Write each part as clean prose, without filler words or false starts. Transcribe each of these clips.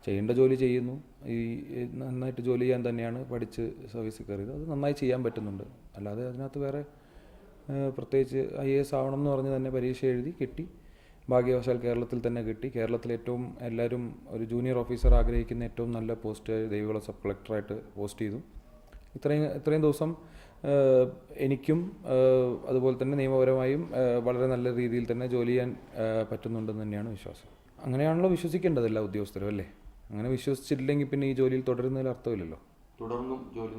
ചെയ്യേണ്ട ജോലി ചെയ്യുന്നു. ഈ നന്നായിട്ട് ജോലി ചെയ്യാൻ തന്നെയാണ് പഠിച്ച് സർവീസിൽ കയറിയത്. അത് നന്നായി ചെയ്യാൻ പറ്റുന്നുണ്ട്. അല്ലാതെ അതിനകത്ത് വേറെ പ്രത്യേകിച്ച് IAS ആവണം എന്ന് പറഞ്ഞ് തന്നെ പരീക്ഷ എഴുതി കിട്ടി. ഭാഗ്യവശാൽ കേരളത്തിൽ തന്നെ കിട്ടി. കേരളത്തിൽ ഏറ്റവും എല്ലാവരും ഒരു ജൂനിയർ ഓഫീസർ ആഗ്രഹിക്കുന്ന ഏറ്റവും നല്ല പോസ്റ്റ് ദേവികുളം സബ് കളക്ടറായിട്ട് പോസ്റ്റ് ചെയ്തു. ഇത്രയും ദിവസം എനിക്കും അതുപോലെ തന്നെ നിയമപരമായും വളരെ നല്ല രീതിയിൽ തന്നെ ജോലി ചെയ്യാൻ പറ്റുന്നുണ്ടെന്ന് തന്നെയാണ് വിശ്വാസം. അങ്ങനെയാണല്ലോ വിശ്വസിക്കേണ്ടത് എല്ലാ ഉദ്യോഗസ്ഥരും, അല്ലേ? അങ്ങനെ വിശ്വസിച്ചില്ലെങ്കിൽ പിന്നെ ഈ ജോലിയിൽ തുടരുന്നതിൽ അർത്ഥമില്ലല്ലോ. തുടർന്നും ജോലി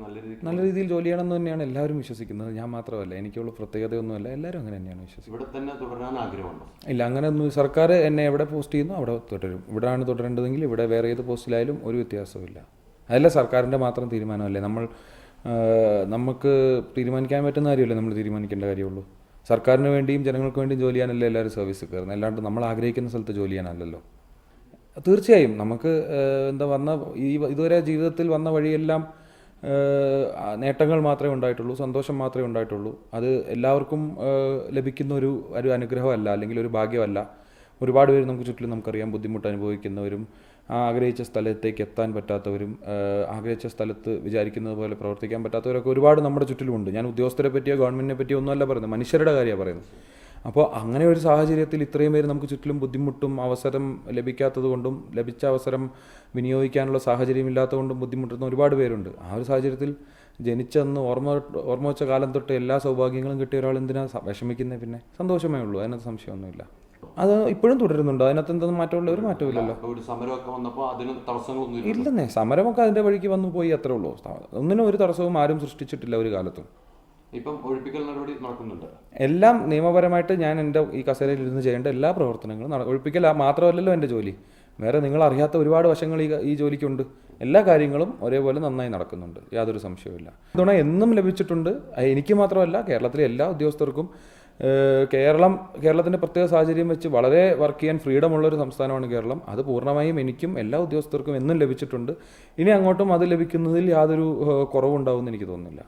നല്ല രീതിയിൽ ജോലി ചെയ്യണമെന്ന് തന്നെയാണ് എല്ലാവരും വിശ്വസിക്കുന്നത്. ഞാൻ മാത്രമല്ല, എനിക്കുള്ള പ്രത്യേകതയൊന്നുമല്ല, എല്ലാവരും അങ്ങനെ തന്നെയാണ് വിശ്വസിക്കുന്നത്. ഇവിടെ തന്നെ തുടരാൻ ആഗ്രഹമുണ്ടോ? ഇല്ല, അങ്ങനെയൊന്നും. സർക്കാർ എന്നെ എവിടെ പോസ്റ്റ് ചെയ്യുന്നു അവിടെ തുടരും. ഇവിടെയാണ് തുടരേണ്ടതെങ്കിൽ ഇവിടെ വേറെ ഏത് പോസ്റ്റിലായാലും ഒരു വ്യത്യാസമില്ല. അതല്ല സർക്കാരിൻ്റെ മാത്രം തീരുമാനമല്ലേ. നമുക്ക് തീരുമാനിക്കാൻ പറ്റുന്ന കാര്യമല്ലേ നമ്മൾ തീരുമാനിക്കേണ്ട കാര്യമുള്ളൂ. സർക്കാരിന് വേണ്ടിയും ജനങ്ങൾക്ക് വേണ്ടിയും ജോലി ചെയ്യാനല്ലേ എല്ലാവരും സർവീസ് കയറുന്നത്, അല്ലാണ്ട് നമ്മൾ ആഗ്രഹിക്കുന്ന സ്ഥലത്ത് ജോലി ചെയ്യാനല്ലല്ലോ. തീർച്ചയായും നമുക്ക് ഇതുവരെ ജീവിതത്തിൽ വന്ന വഴിയെല്ലാം നേട്ടങ്ങൾ മാത്രമേ ഉണ്ടായിട്ടുള്ളൂ, സന്തോഷം മാത്രമേ ഉണ്ടായിട്ടുള്ളൂ. അത് എല്ലാവർക്കും ലഭിക്കുന്ന ഒരു അനുഗ്രഹമല്ല, അല്ലെങ്കിൽ ഒരു ഭാഗ്യമല്ല. ഒരുപാട് പേര് നമുക്ക് ചുറ്റിലും നമുക്കറിയാം ബുദ്ധിമുട്ട് അനുഭവിക്കുന്നവരും ആഗ്രഹിച്ച സ്ഥലത്തേക്ക് എത്താൻ പറ്റാത്തവരും ആഗ്രഹിച്ച സ്ഥലത്ത് വിചാരിക്കുന്നത് പോലെ പ്രവർത്തിക്കാൻ പറ്റാത്തവരൊക്കെ ഒരുപാട് നമ്മുടെ ചുറ്റിലുമുണ്ട്. ഞാൻ ഉദ്യോഗസ്ഥരെ പറ്റിയോ ഗവൺമെൻറ്റിനെ പറ്റിയോ ഒന്നുമല്ല പറയുന്നത്, മനുഷ്യരുടെ കാര്യമാണ് പറയുന്നത്. അപ്പോൾ അങ്ങനെ ഒരു സാഹചര്യത്തിൽ ഇത്രയും പേര് നമുക്ക് ചുറ്റിലും ബുദ്ധിമുട്ടും അവസരം ലഭിക്കാത്തത് കൊണ്ടും ലഭിച്ച അവസരം വിനിയോഗിക്കാനുള്ള സാഹചര്യമില്ലാത്തതുകൊണ്ടും ബുദ്ധിമുട്ടുന്ന ഒരുപാട് പേരുണ്ട്. ആ ഒരു സാഹചര്യത്തിൽ ജനിച്ചെന്ന് ഓർമ്മ വെച്ച കാലം തൊട്ട് എല്ലാ സൗഭാഗ്യങ്ങളും കിട്ടിയ ഒരാൾ എന്തിനാണ് വിഷമിക്കുന്നത്? പിന്നെ സന്തോഷമേ ഉള്ളൂ, അതിനകത്ത് സംശയമൊന്നുമില്ല. അത് ഇപ്പോഴും തുടരുന്നുണ്ട്. അതിനകത്ത് എന്തെങ്കിലും മാറ്റമുള്ള ഒരു മാറ്റമില്ലല്ലോ. ഇല്ലെന്നേ, സമരമൊക്കെ അതിൻ്റെ വഴിക്ക് വന്നു പോയി, അത്രേ ഉള്ളൂ. ഒന്നിനും ഒരു തടസ്സവും ആരും സൃഷ്ടിച്ചിട്ടില്ല ഒരു കാലത്തും. ഇപ്പം ഒഴിപ്പിക്കൽ നടപടി നടക്കുന്നുണ്ട്. എല്ലാം നിയമപരമായിട്ട് ഞാൻ എൻ്റെ ഈ കസേരയിൽ ഇരുന്ന് ചെയ്യേണ്ട എല്ലാ പ്രവർത്തനങ്ങളും ഒഴിപ്പിക്കൽ മാത്രമല്ലല്ലോ എൻ്റെ ജോലി. വേറെ നിങ്ങൾ അറിയാത്ത ഒരുപാട് വശങ്ങൾ ഈ ജോലിക്കുണ്ട്. എല്ലാ കാര്യങ്ങളും ഒരേപോലെ നന്നായി നടക്കുന്നുണ്ട്, യാതൊരു സംശയവുമില്ല. ഇതോടെ എന്നും ലഭിച്ചിട്ടുണ്ട്. എനിക്ക് മാത്രമല്ല, കേരളത്തിലെ എല്ലാ ഉദ്യോഗസ്ഥർക്കും. കേരളത്തിൻ്റെ പ്രത്യേക സാഹചര്യം വെച്ച് വളരെ വർക്ക് ചെയ്യാൻ ഫ്രീഡം ഉള്ളൊരു സംസ്ഥാനമാണ് കേരളം. അത് പൂർണ്ണമായും എനിക്കും എല്ലാ ഉദ്യോഗസ്ഥർക്കും എന്നും ലഭിച്ചിട്ടുണ്ട്. ഇനി അങ്ങോട്ടും അത് ലഭിക്കുന്നതിൽ യാതൊരു കുറവുണ്ടാവുമെന്ന് എനിക്ക് തോന്നുന്നില്ല.